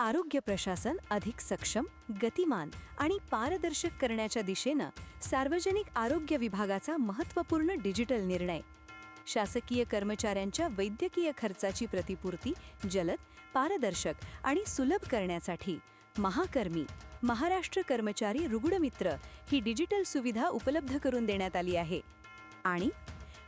आरोग्य प्रशासन अधिक सक्षम, गतिमान आणि पारदर्शक करण्याच्या दिशेनं सार्वजनिक आरोग्य विभागाचा महत्त्वपूर्ण डिजिटल निर्णय. शासकीय कर्मचाऱ्यांच्या वैद्यकीय खर्चाची प्रतिपूर्ती जलद, पारदर्शक आणि सुलभ करण्यासाठी महाकर्मी महाराष्ट्र कर्मचारी रुग्णमित्र ही डिजिटल सुविधा उपलब्ध करून देण्यात आली आहे. आणि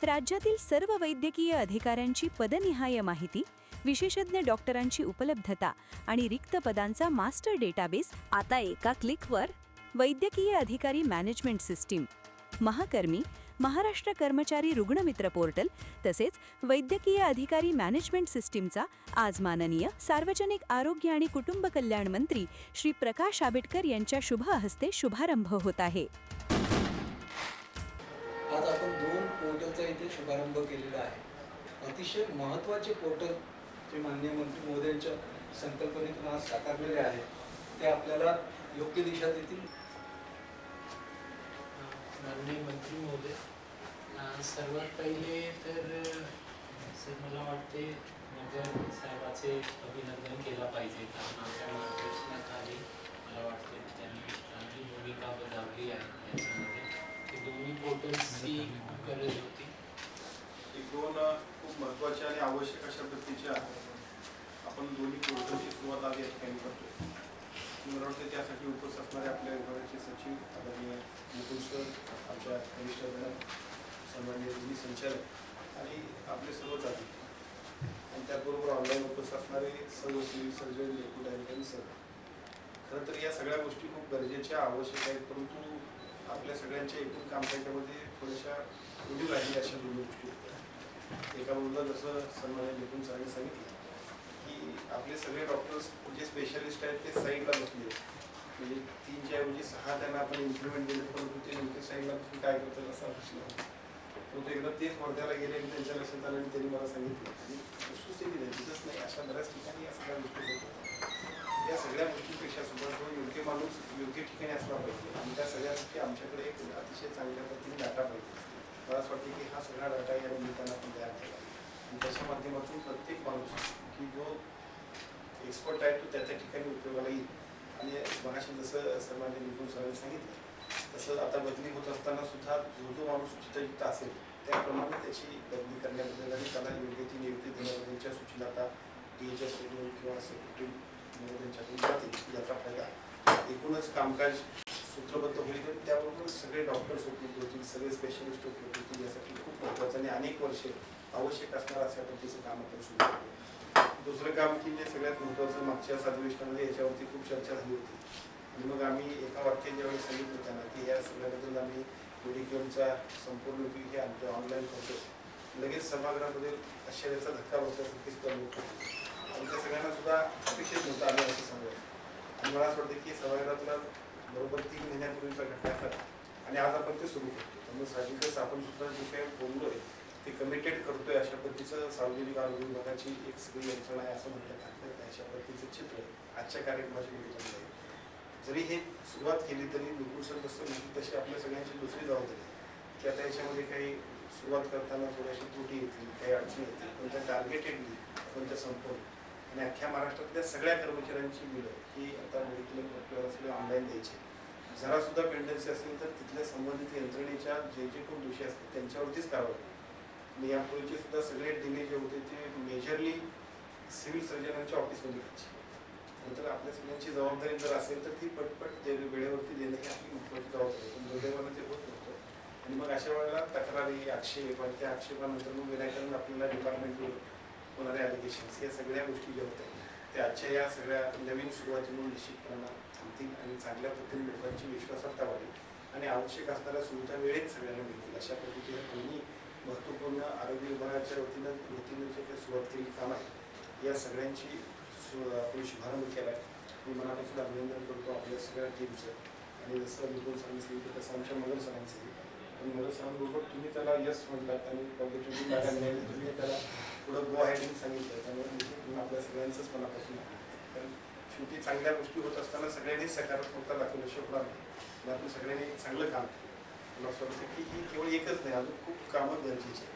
राज्यातील सर्व वैद्यकीय अधिकाऱ्यांची पदनिहाय माहिती, विशेषज्ञ डॉक्टरांची उपलब्धता आणि रिक्त पदांचा मास्टर डेटाबेस आता एका क्लिकवर. वैद्यकीय अधिकारी मॅनेजमेंट सिस्टीम, महाकर्मी महाराष्ट्र कर्मचारी रुग्णमित्र पोर्टल तसेच वैद्यकीय अधिकारी मॅनेजमेंट सिस्टीमचा आज माननीय सार्वजनिक आरोग्य आणि कुटुंब कल्याण मंत्री श्री प्रकाश आंबेडकर यांच्या शुभ हस्ते शुभारंभ होत आहे. आज आपण 2 पोर्टलचा इथे शुभारंभ केलेला आहे. अतिशय महत्त्वाचे पोर्टल जे माननीय मंत्री महोदयांच्या संकल्पनेतून आज साकारलेले आहे ते आपल्याला योग्य दिशा देतील. माननीय मंत्री महोदय, सर्वात पहिले तर सर मला वाटते नगर साहेबाचे अभिनंदन केला पाहिजे, कारण आपल्या मार्गदर्शनाखाली मला वाटते त्यांनी चांगली भूमिका बजावली आहे. याच्यामध्ये ते दोन्ही पोर्टल्सची गरज होती. एक 2 खूप महत्त्वाच्या आणि आवश्यक अशा पद्धतीच्या आपण दोन्ही पोर्टलची सुरुवात आज या ठिकाणी करतो. मला वाटतं त्यासाठी उपस्थित असणारे आपल्या विभागाचे सचिव आदरणीय मुकुल सर, आमच्या वरिष्ठ सन्माननीय दोन्ही संचालक आणि आपले सर्वच अधिकारी आणि त्याचबरोबर ऑनलाईन उपस्थित असणारे सर्व सिव्हिल सर्जन, एकूण अधिकारी सर. खरं तर या सगळ्या गोष्टी खूप गरजेच्या आवश्यक आहेत, परंतु आपल्या सगळ्यांच्या एकूण कामकाजामध्ये थोड्याशा उडी राहिली अशा 2 गोष्टी होत्या. एका बाजूला जसं सन्माननीय निपुण सरांनी सांगितलं की आपले सगळे डॉक्टर्स जे स्पेशलिस्ट आहेत ते साईडला बसले, म्हणजे 3च्या ऐवजी 6 त्यांना आपण इम्प्लिमेंट दिले, परंतु ते नेमके साईडला बसून काय करतात असा प्रश्न होता. परंतु एकदा तेच वर्ध्याला गेले आणि त्यांच्या लक्षात आलं आणि त्यांनी मला सांगितलं आणि वस्तुस्थिती नाही तिथंच नाही, अशा बऱ्याच ठिकाणी या सगळ्या गोष्टी होतात. या सगळ्या गोष्टींपेक्षा सुद्धा तो योग्य माणूस योग्य ठिकाणी असला पाहिजे आणि त्या सगळ्यासाठी आमच्याकडे एक अतिशय चांगल्या पद्धतीने डाटा पाहिजे. मला असं वाटतं की हा सगळा डाटा या निमित्तानं आपण तयार केला आणि त्याच्या माध्यमातून प्रत्येक माणूस की जो एक्सपर्ट आहे तो त्या ठिकाणी उपयोगाला येईल. आणि मगाशी जसं सन्माननीय निपुण सरांनी सांगितलं तसं आता बदली होत असताना सुद्धा जो माणूस चित्रयुक्त असेल त्याप्रमाणे त्याची बदली करण्याबद्दल आणि त्याला योग्य ती नियुक्ती देण्याबद्दलच्या सूचना आता DHS किंवा सेक्रेटरी महोदयांच्याकडून जातील. याचा फायदा एकूणच कामकाज सूत्रबद्ध होईल आणि त्याबरोबर सगळे डॉक्टर्स उपलब्ध होतील, सगळे स्पेशलिस्ट उपलब्ध होतील. यासाठी खूप महत्त्वाचं आणि अनेक वर्षे आवश्यक असणार अशा पद्धतीचं काम आपण सुरू करतो. दुसरं काम की जे सगळ्यात महत्त्वाचं मागच्या अधिवेशनामध्ये याच्यावरती खूप चर्चा झाली होती आणि मग आम्ही एका वाक्यात ज्यावेळी सांगितलं त्यांना की या सगळ्याबद्दल आम्ही मेडिक्लेमचा संपूर्ण फी हे आमच्या ऑनलाईन करतो, लगेच सभागृहामध्ये आश्चर्याचा धक्का बसल्यासारखीच कमी होतो आणि त्या सगळ्यांना सुद्धा अपेक्षित नव्हतं आम्ही असं सांगूया. आणि मला असं वाटतं की सभागृहातला बरोबर 3 महिन्यापूर्वीचा घटना झाला आणि आज आपण ते सुरू करतो. त्यामुळे साहजिकच आपण सुद्धा जे काही बोललोय ते कमिटेड करतोय अशा पद्धतीचं सार्वजनिक आरोग्य विभागाची एक सगळी यंत्रणा आहे असं म्हटलं जातं. अशा पद्धतीचं चित्र आजच्या कार्यक्रमाची नियोजन आहे. जरी हे सुरुवात केली तरी निपुण सर जसं म्हणतील तशी आपल्या सगळ्यांची दुसरी जबाबदारी की आता याच्यामध्ये काही सुरुवात करताना थोड्याशी त्रुटी येतील, काही अडचणी येतील, पण त्या टार्गेटेडली आपण त्या संपवून आणि अख्ख्या महाराष्ट्रातल्या सगळ्या कर्मचाऱ्यांची बिलं ही आता मेडिक्लेम आपल्याला सगळे ऑनलाईन द्यायचे. जरा सुद्धा पेंडन्सी असेल तर तिथल्या संबंधित यंत्रणेच्या जे कोण दोषी असतील त्यांच्यावरतीच कारवाई. आणि यापूर्वीचे सुद्धा सगळे डिले जे होते ते मेजरली सिव्हिल सर्जनांच्या ऑफिसमध्ये घ्यायचे. नंतर आपल्या सगळ्यांची जबाबदारी जर असेल तर ती पटपट ते वेळेवरती देणं ही आपली महत्त्वाची जबाबदारी, पण दुर्दैवानं ते होत नव्हतं. आणि मग अशा वेळेला तक्रारी, आक्षेप आणि त्या आक्षेपानंतर मग विनाकारण आपल्याला डिपार्टमेंटवर होणारे ॲलिगेशन्स या सगळ्या गोष्टी ज्या होत्या त्या आजच्या या सगळ्या नवीन सुरुवातीमुळे निश्चितपणे थांबतील आणि चांगल्या पद्धतीने लोकांची विश्वासार्हता वाढेल आणि आवश्यक असणाऱ्या सुविधा वेळेत सगळ्यांना मिळतील. अशा पद्धतीने दोन्ही महत्त्वपूर्ण आरोग्य विभागाच्या वतीनं जे काही सुरुवात केली काम आहे या सगळ्यांची आपण शुभारंभ केला आहे. मी मनापासून अभिनंदन करतो आपल्या सगळ्या टीमचं. आणि जसं निपुण सरांनी सांगितलं तसं आमच्या मगर सरांनी सांगितलं पण मगर सरांबरोबर तुम्ही त्याला यस म्हणलात आणि पॉझिटिव्ह लागले तुम्ही त्याला पुढं गो अहेड सांगितलं. त्यामुळे आपल्या सगळ्यांचंच मनापासून कारण शेवटी चांगल्या गोष्टी होत असताना सगळ्यांनीच सकारात्मकता दाखवल्याशिवाय होणार नाही आणि आपण सगळ्यांनी चांगलं काम केलं. मला असं वाटतं की ही केवळ एकच नाही, अजून खूप कामं गरजेची आहे.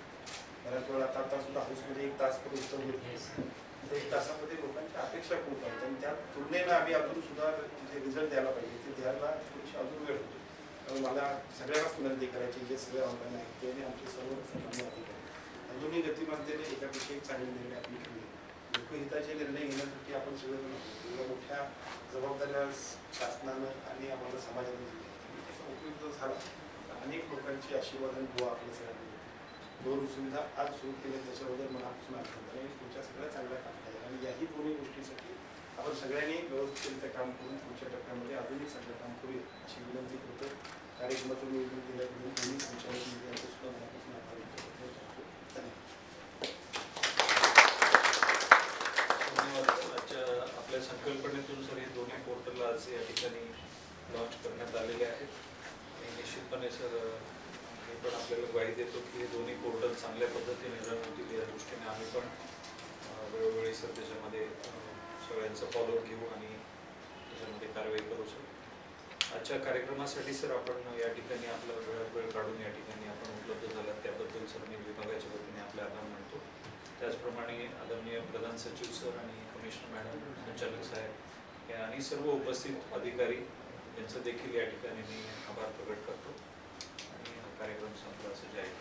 बऱ्याच वेळा आता सुद्धा हाऊसमध्ये 1 तास पण उत्तर होत नाही. तर 1 तासामध्ये लोकांच्या अपेक्षा खूप आहेत आणि त्या तुलनेनं आम्ही अजून सुद्धा जे रिझल्ट द्यायला पाहिजे ते द्यायला थोडीशी अजून वेळ होतो. त्यामुळे मला सगळ्यांनाच विनंती करायची जे सगळे ऑनलाईन आहेत ते आणि आमचे सर्व सामान्य अधिकारी अजूनही गतिमानतेने एकापेक्षा एक चांगले निर्णय आपण घेऊया. लोकहिताचे निर्णय घेण्यासाठी आपण सगळेजण आहोत. एवढ्या मोठ्या जबाबदाऱ्या शासनानं आणि आम्हाला समाजाने दिल्या. त्याचा उपयोग जर झाला तर अनेक लोकांची आशीर्वाद आणि दुआ आपल्या सगळ्यांना मिळते. 2 सुविधा आज सुरू केल्या त्याच्याबद्दल मनापासून अभिनंदन आणि तुमच्या सगळ्या चांगल्या काम केल्या आणि याही दोन्ही गोष्टीसाठी आपण सगळ्यांनी व्यवस्थितरित्या काम करून पुढच्या टप्प्यामध्ये अजूनही चांगलं काम करूया अशी विनंती करतो. कार्यक्रमाचं नियोजन केल्याबद्दल तुम्ही आमच्या यांचं सुद्धा मनापासून आभार व्यक्त करतो. धन्यवाद. धन्यवाद. आजच्या आपल्या संकल्पनेतून सर हे दोन्ही पोर्टल आज या ठिकाणी लॉन्च करण्यात आलेले आहेत आणि निश्चितपणे सर हे पण आपल्याला ग्वाही देतो की हे दोन्ही पोर्टल चांगल्या पद्धतीने रन होतील या दृष्टीने आम्ही पण वेळोवेळी सर त्याच्यामध्ये सगळ्यांचं फॉलोअप घेऊ आणि त्याच्यामध्ये कारवाई करू सर. आजच्या कार्यक्रमासाठी सर आपण या ठिकाणी आपला वेळ काढून या ठिकाणी आपण उपलब्ध झालात त्याबद्दल सर मी विभागाच्या वतीने आपले आभार मानतो. त्याचप्रमाणे आदरणीय प्रधान सचिव सर आणि कमिशनर मॅडम, संचालक साहेब आणि सर्व उपस्थित अधिकारी यांचं देखील या ठिकाणी मी आभार प्रकट करतो आणि कार्यक्रम संपला असं जाहीर.